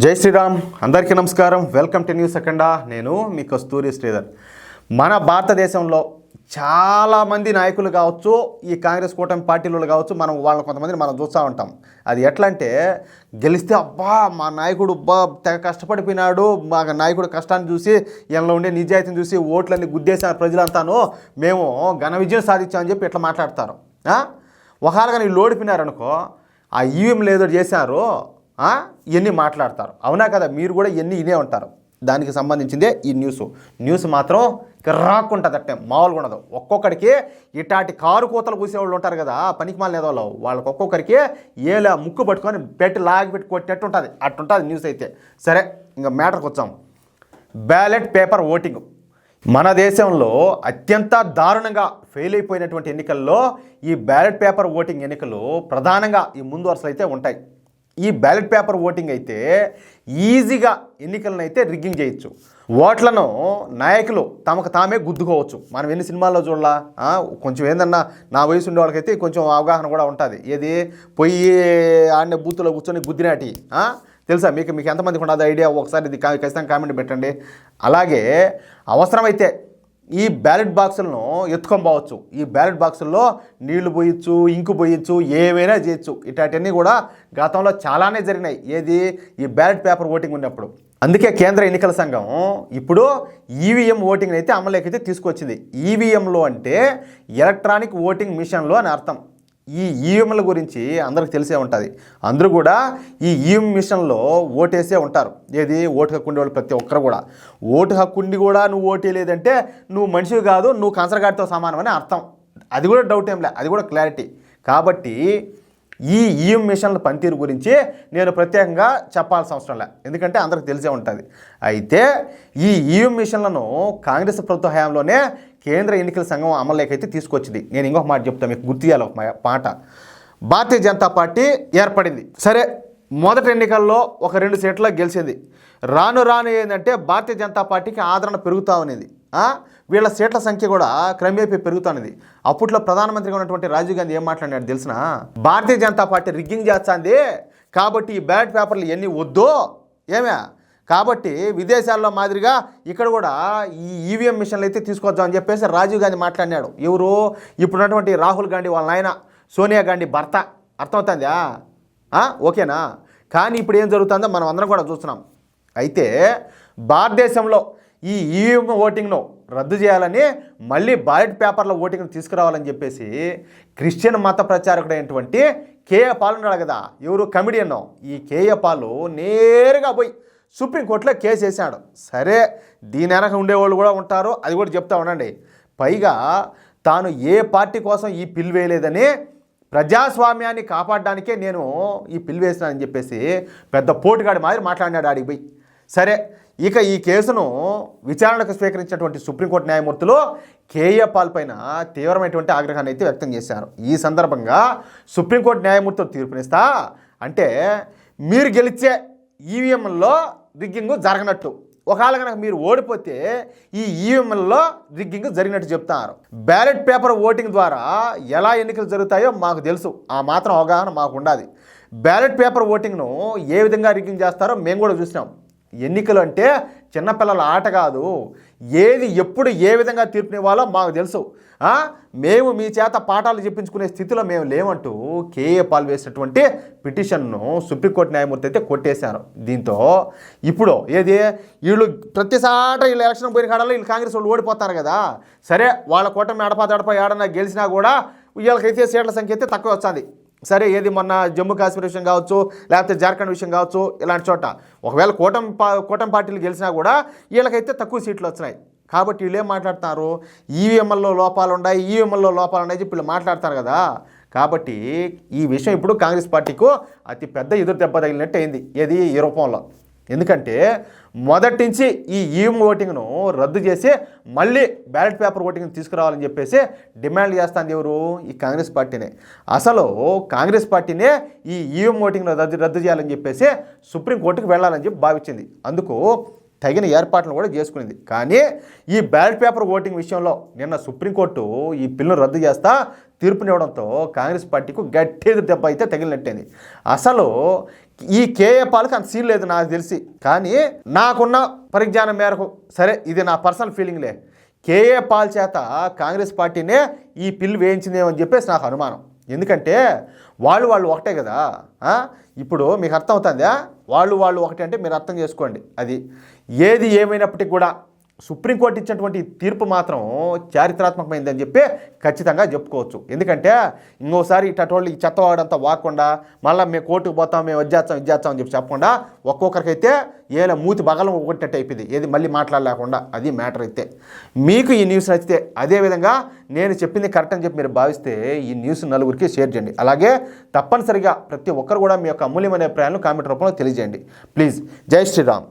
జై శ్రీరామ్, అందరికీ నమస్కారం. Welcome to news Akhanda. నేను మీ కస్తూరి శ్రీధర్. మన భారతదేశంలో చాలామంది నాయకులు కావచ్చు, ఈ కాంగ్రెస్ కూటమి పార్టీలు కావచ్చు, వాళ్ళ కొంతమందిని మనం చూస్తూ ఉంటాం. అది ఎట్లా అంటే, గెలిస్తే అబ్బా మా నాయకుడు తెగ కష్టపడిపోయినాడు, మా నాయకుడు కష్టాన్ని చూసి ఈయనలో ఉండే నిజాయితీని చూసి ఓట్లన్నీ గుద్దేశారు ప్రజలంతాను, మేము ఘన విజయం సాధించామని చెప్పి ఇట్లా మాట్లాడతారు. ఒకవేళ కానీ వీళ్ళు ఓడిపోయినారనుకో, ఆ ఈవీఎంలు ఏదో చేశారు ఇవన్నీ మాట్లాడతారు. అవునా కదా? మీరు కూడా ఇవన్నీ ఇనే ఉంటారు. దానికి సంబంధించిందే ఈ న్యూస్ మాత్రం రాకుంటుంది. అట్టే మామూలుగా ఉండదు. ఒక్కొక్కడికి ఇటాటి కారు కూతలు కూసేవాళ్ళు ఉంటారు కదా, పనికి మాలిన ఏదో వాళ్ళకి ఒక్కొక్కరికి ఏలా ముక్కు పట్టుకొని లాగి పెట్టి కొట్టినట్టు ఉంటుంది. అట్టుంటుంది న్యూస్ అయితే. సరే, ఇంకా మ్యాటర్కి వచ్చాం. బ్యాలెట్ పేపర్ ఓటింగ్ మన దేశంలో అత్యంత దారుణంగా ఫెయిల్ అయిపోయినటువంటి ఎన్నికల్లో ఈ బ్యాలెట్ పేపర్ ఓటింగ్ ఎన్నికలు ప్రధానంగా ఈ ముందు వరుసలు అయితే ఉంటాయి. ఈ బ్యాలెట్ పేపర్ ఓటింగ్ అయితే ఈజీగా ఎన్నికలను అయితే రిగ్గింగ్ చేయొచ్చు. ఓట్లను నాయకులు తమకు తామే గుద్దుకోవచ్చు. మనం ఎన్ని సినిమాల్లో చూడాలా, కొంచెం ఏందన్నా నా వయసు ఉండే వాళ్ళకైతే కొంచెం అవగాహన కూడా ఉంటుంది. ఏది పోయి ఆడిన బూత్లో కూర్చొని గుద్దినాటి తెలుసా మీకు ఎంతమందికి ఉండదు ఐడియా? ఒకసారి ఇది ఖచ్చితంగా కామెంట్ పెట్టండి. అలాగే అవసరమైతే ఈ బ్యాలెట్ బాక్సులను ఎత్తుకొని పోవచ్చు. ఈ బ్యాలెట్ బాక్సుల్లో నీళ్లు పోయచ్చు, ఇంకు పోయచ్చు, ఏవైనా చేయొచ్చు. ఇట్లాంటివన్నీ కూడా గతంలో చాలానే జరిగినాయి. ఏది? ఈ బ్యాలెట్ పేపర్ ఓటింగ్ ఉన్నప్పుడు. అందుకే కేంద్ర ఎన్నికల సంఘం ఇప్పుడు ఈవీఎం ఓటింగ్ అయితే అమలులోకి అయితే తీసుకొచ్చింది. ఈవీఎంలో అంటే ఎలక్ట్రానిక్ ఓటింగ్ మిషన్లు అని అర్థం. ఈ ఈవీఎంల గురించి అందరికి తెలిసే ఉంటుంది. అందరూ కూడా ఈ ఈవీఎం మిషన్లో ఓటేసే ఉంటారు. ఏది? ఓటు హక్కు ఉండేవాళ్ళు ప్రతి ఒక్కరు కూడా. ఓటు హక్కు ఉండి కూడా నువ్వు ఓటేయలేదంటే నువ్వు మనిషివి కాదు, నువ్వు కంచరగాడితో సమానమని అర్థం. అది కూడా డౌట్ ఏం లే, అది కూడా క్లారిటీ. కాబట్టి ఈ ఈవీఎం మిషన్ల పనితీరు గురించి నేను ప్రత్యేకంగా చెప్పాల్సిన అవసరం లే, ఎందుకంటే అందరికి తెలిసే ఉంటుంది. అయితే ఈ ఈవీఎం మిషన్లను కాంగ్రెస్ ప్రభుత్వ హయాంలోనే కేంద్ర ఎన్నికల సంఘం అమలులోకి అయితే తీసుకొచ్చింది. నేను ఇంకొక మాట చెప్తాను, మీకు గుర్తు చేయాలి ఒక మాట. భారతీయ జనతా పార్టీ ఏర్పడింది. సరే, మొదటి ఎన్నికల్లో ఒక 2 సీట్ల గెలిచింది. రాను ఏంటంటే భారతీయ జనతా పార్టీకి ఆదరణ పెరుగుతూ ఉన్నది. వీళ్ళ సీట్ల సంఖ్య కూడా క్రమేపీ పెరుగుతున్నది. అప్పట్లో ప్రధానమంత్రిగా ఉన్నటువంటి రాజీవ్ గాంధీ ఏం మాట్లాడాడు తెలిసిన? భారతీయ జనతా పార్టీ రిగ్గింగ్ చేస్తుంది కాబట్టి ఈ బ్యాలెట్ పేపర్లు ఇవన్నీ వద్దు ఏమే, కాబట్టి విదేశాల్లో మాదిరిగా ఇక్కడ కూడా ఈ ఈవీఎం మిషన్లు అయితే తీసుకొద్దామని చెప్పేసి రాజీవ్ గాంధీ మాట్లాడినాడు. ఎవరు? ఇప్పుడున్నటువంటి రాహుల్ గాంధీ వాళ్ళ నాయన సోనియా గాంధీ భర్త. అర్థమవుతుందా? ఓకేనా? కానీ ఇప్పుడు ఏం జరుగుతుందో మనం అందరం కూడా చూస్తున్నాం. అయితే భారతదేశంలో ఈ ఈవీఎం ఓటింగ్ను రద్దు చేయాలని, మళ్ళీ బ్యాలెట్ పేపర్ల ఓటింగ్ను తీసుకురావాలని చెప్పేసి క్రిస్టియన్ మత ప్రచారకుడైనటువంటి కేఏ పాల్ ఉన్నాడు కదా, ఎవరు? కమిడియన్. ఈ కేఏ పాల్ నేరుగా పోయి సుప్రీంకోర్టులో కేసు వేశాడు. సరే, దీని వెనక ఉండేవాళ్ళు కూడా ఉంటారు, అది కూడా చెప్తా ఉండండి. పైగా తాను ఏ పార్టీ కోసం ఈ పిల్ వేయలేదని, ప్రజాస్వామ్యాన్ని కాపాడడానికే నేను ఈ పిల్ వేసినానని చెప్పేసి పెద్ద పోటుగాడి మాదిరి మాట్లాడినాడు ఆడికి పోయి. సరే, ఇక ఈ కేసును విచారణకు స్వీకరించినటువంటి సుప్రీంకోర్టు న్యాయమూర్తులు కేఏ పాల్ పైన తీవ్రమైనటువంటి ఆగ్రహాన్ని అయితే వ్యక్తం చేశారు. ఈ సందర్భంగా సుప్రీంకోర్టు న్యాయమూర్తులు తీర్పునిస్తా అంటే, మీరు గెలిచే ఈవీఎంల్లో రిగ్గింగ్ జరగనట్టు, ఒకవేళ కనుక మీరు ఓడిపోతే ఈ ఈవీఎంలలో రిగ్గింగ్ జరిగినట్టు చెప్తున్నారు. బ్యాలెట్ పేపర్ ఓటింగ్ ద్వారా ఎలా ఎన్నికలు జరుగుతాయో మాకు తెలుసు, ఆ మాత్రం అవగాహన మాకు ఉండాలి. బ్యాలెట్ పేపర్ ఓటింగ్ను ఏ విధంగా రిగ్గింగ్ చేస్తారో మేము కూడా చూసినాం. ఎన్నికలు అంటే చిన్నపిల్లల ఆట కాదు. ఏది ఎప్పుడు ఏ విధంగా తీర్పునివ్వాలో మాకు తెలుసు. మేము మీ చేత పాఠాలు చెప్పించుకునే స్థితిలో మేము లేవంటూ కేఏ పాల్ వేసినటువంటి పిటిషన్ను సుప్రీంకోర్టు న్యాయమూర్తి అయితే కొట్టేశారు. దీంతో ఇప్పుడు ఏది? వీళ్ళు ప్రతిసారి వీళ్ళు ఎలక్షన్ పోయిన కాడలో వీళ్ళు కాంగ్రెస్ వాళ్ళు ఓడిపోతారు కదా. సరే, వాళ్ళ కూటమి అడపా ఏడన్నా గెలిచినా కూడా వీళ్ళకైతే సీట్ల సంఖ్య అయితే తక్కువ వస్తుంది. సరే, ఏది మొన్న జమ్మూ కాశ్మీర్ విషయం కావచ్చు, లేకపోతే జార్ఖండ్ విషయం కావచ్చు, ఇలాంటి చోట ఒకవేళ కూటమి పార్టీలు గెలిచినా కూడా వీళ్ళకైతే తక్కువ సీట్లు వచ్చినాయి. కాబట్టి వీళ్ళు ఏం మాట్లాడుతున్నారు? ఈవీఎంల్లో లోపాలు ఉన్నాయి చెప్పి వీళ్ళు మాట్లాడతారు కదా. కాబట్టి ఈ విషయం ఇప్పుడు కాంగ్రెస్ పార్టీకు అతి పెద్ద ఎదురు దెబ్బ తగిలినట్టు అయింది. ఏది? ఈ రూపంలో. ఎందుకంటే మొదటి నుంచి ఈ ఈవీఎం ఓటింగ్ను రద్దు చేసి మళ్ళీ బ్యాలెట్ పేపర్ ఓటింగ్ని తీసుకురావాలని చెప్పేసి డిమాండ్ చేస్తుంది ఎవరు? ఈ కాంగ్రెస్ పార్టీనే. అసలు కాంగ్రెస్ పార్టీనే ఈ ఈవీఎం ఓటింగ్ను రద్దు చేయాలని చెప్పేసి సుప్రీంకోర్టుకు వెళ్ళాలని చెప్పి భావించింది. అందుకు తగిన ఏర్పాట్లను కూడా చేసుకునింది. కానీ ఈ బ్యాలెట్ పేపర్ ఓటింగ్ విషయంలో నిన్న సుప్రీంకోర్టు ఈ బిల్లును రద్దు చేస్తా తీర్పునివ్వడంతో కాంగ్రెస్ పార్టీకు గట్టి దెబ్బ అయితే తగిలినట్టేది. అసలు ఈ కేఏ పాల్కి అంత సీన్ లేదు నాకు తెలిసి. కానీ నాకున్న పరిజ్ఞానం మేరకు, సరే ఇది నా పర్సనల్ ఫీలింగ్లే, కేఏ పాల్ చేత కాంగ్రెస్ పార్టీనే ఈ పిల్లు వేయించిందేమో అని చెప్పేసి నాకు అనుమానం. ఎందుకంటే వాళ్ళు ఒకటే కదా. ఇప్పుడు మీకు అర్థం అవుతుందా? వాళ్ళు ఒకటే అంటే మీరు అర్థం చేసుకోండి. అది ఏది ఏమైనప్పటికీ కూడా సుప్రీంకోర్టు ఇచ్చినటువంటి తీర్పు మాత్రం చారిత్రాత్మకమైందని చెప్పి ఖచ్చితంగా చెప్పుకోవచ్చు. ఎందుకంటే ఇంకోసారి ఇటోళ్ళు ఈ చెత్తవాడంతా వాకుండా మళ్ళీ మేము కోర్టుకు పోతాం, మేము ఇచ్చేస్తాం అని చెప్పి చెప్పకుండా ఒక్కొక్కరికైతే ఏలా మూతి బగలం ఒకటట్టు అయిపోయింది, ఏది మళ్ళీ మాట్లాడలేకుండా. అది మ్యాటర్. అయితే మీకు ఈ న్యూస్ నచ్చితే, అదేవిధంగా నేను చెప్పింది కరెక్ట్ అని చెప్పి మీరు భావిస్తే ఈ న్యూస్ నలుగురికి షేర్ చేయండి. అలాగే తప్పనిసరిగా ప్రతి ఒక్కరు కూడా మీ యొక్క అమూల్యమైన అభిప్రాయాలను కామెంట్ రూపంలో తెలియజేయండి ప్లీజ్. జై శ్రీరామ్.